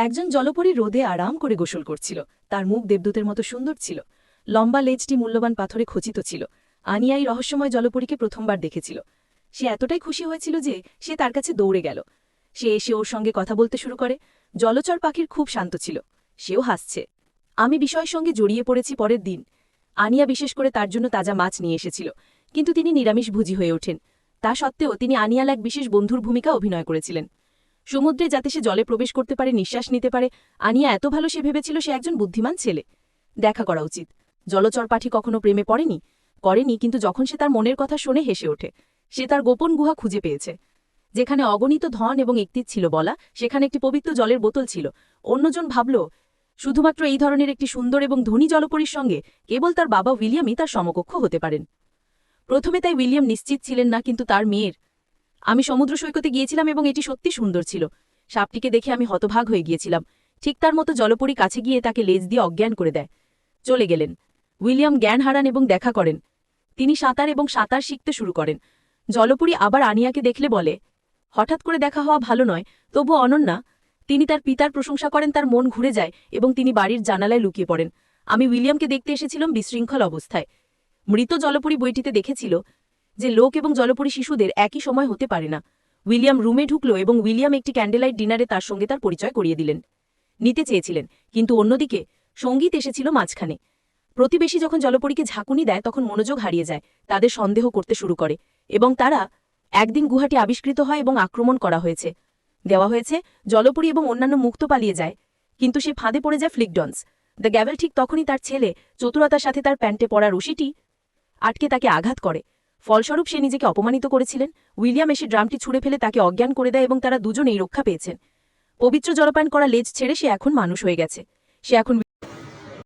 একজন জলপরী রোদে আরাম করে গোসল করছিল। তার মুখ দেবদূতের মতো সুন্দর ছিল। লম্বা লেজটি মূল্যবান পাথরে খচিত ছিল। আনিয়া এই রহস্যময় জলপরীকে প্রথমবার দেখেছিল। সে এতটাই খুশি হয়েছিল যে সে তার কাছে দৌড়ে গেল। সে এসে ওর সঙ্গে কথা বলতে শুরু করে। জলচর পাখির খুব শান্ত ছিল। সেও হাসছে। আমি বিষয়ের সঙ্গে জড়িয়ে পড়েছি পরের দিন। আনিয়া বিশেষ করে তার জন্য তাজা মাছ নিয়ে এসেছিল, কিন্তু তিনি নিরামিষভোজী হয়ে ওঠেন। তা সত্ত্বেও তিনি আনিয়াল এক বিশেষ বন্ধুর ভূমিকা অভিনয় করেছিলেন। সমুদ্রে যাতে সে জলে প্রবেশ করতে পারে, নিঃশ্বাস নিতে পারে। আনিয়া এত ভালো সে ভেবেছিল সে একজন বুদ্ধিমান ছেলে। দেখা করা উচিত। জলচর পাখি কখনো প্রেমে করেনি, কিন্তু যখন সে তার মনের কথা শুনে হেসে ওঠে। সে তার গোপন গুহা খুঁজে পেয়েছে। যেখানে অগণিত ধন এবং একটির ছিল বলা, সেখানে একটি পবিত্র জলের বোতল ছিল। অন্যজন ভাবল শুধুমাত্র এই ধরনের একটি সুন্দর এবং ধনী জলপরীর সঙ্গে কেবল তার বাবা উইলিয়ামই তার সমকক্ষ হতে পারেন। প্রথমে তাই উইলিয়াম নিশ্চিত ছিলেন না, কিন্তু তার মেয়ের। আমি সমুদ্র সৈকতে গিয়েছিলাম এবং এটি সত্যি সুন্দর ছিল। সাপটিকে দেখে আমি হতভাগ হয়ে গিয়েছিলাম। ঠিক তার মতো জলপরী কাছে গিয়ে তাকে লেজ দিয়ে অজ্ঞান করে দেয়। চলে গেলেন। উইলিয়াম জ্ঞান হারান এবং দেখা করেন। তিনি সাঁতার শিখতে শুরু করেন। জলপরী আবার আনিয়াকে দেখলে বলে, হঠাৎ করে দেখা হওয়া ভালো নয়, তবু অনন্যা। তিনি তার পিতার প্রশংসা করেন। তার মন ঘুরে যায় এবং তিনি বাড়ির জানালায় লুকিয়ে পড়েন। আমি উইলিয়ামকে দেখতে এসেছিলাম বিশৃঙ্খল অবস্থায়। মৃত জলপরী বইটিতে দেখেছিল যে লোক এবং জলপরী শিশুদের একই সময় হতে পারে না। উইলিয়াম রুমে ঢুকল এবং উইলিয়াম একটি ক্যান্ডেলাইট ডিনারে তার সঙ্গে তার পরিচয় করিয়ে দিলেন। নিতে চেয়েছিলেন, কিন্তু অন্যদিকে সঙ্গীত এসেছিল মাঝখানে। প্রতিবেশী যখন জলপরীকে ঝাঁকুনি দেয় তখন মনোযোগ হারিয়ে যায়। তাদের সন্দেহ করতে শুরু করে এবং তারা একদিন গুহাটি আবিষ্কৃত হয় এবং আক্রমণ দেওয়া হয়েছে। জলপরী এবং অন্যান্য মুক্ত পালিয়ে যায়, কিন্তু সে ফাঁদে পড়ে যায় ফ্লিকডন্স দ্য গ্যাভেল। ঠিক তখনই তার ছেলে চতুরতার সাথে তার প্যান্টে পড়া রশিটি আটকে তাকে আঘাত করে। ফলস্বরূপ সে নিজেকে অপমানিত করেছিলেন। উইলিয়াম এসে ড্রামটি ছুঁড়ে ফেলে তাকে অজ্ঞান করে দেয় এবং তারা দুজনেই রক্ষা পেয়েছেন। পবিত্র জলপান করা লেজ ছেড়ে সে এখন মানুষ হয়ে গেছে। সে এখন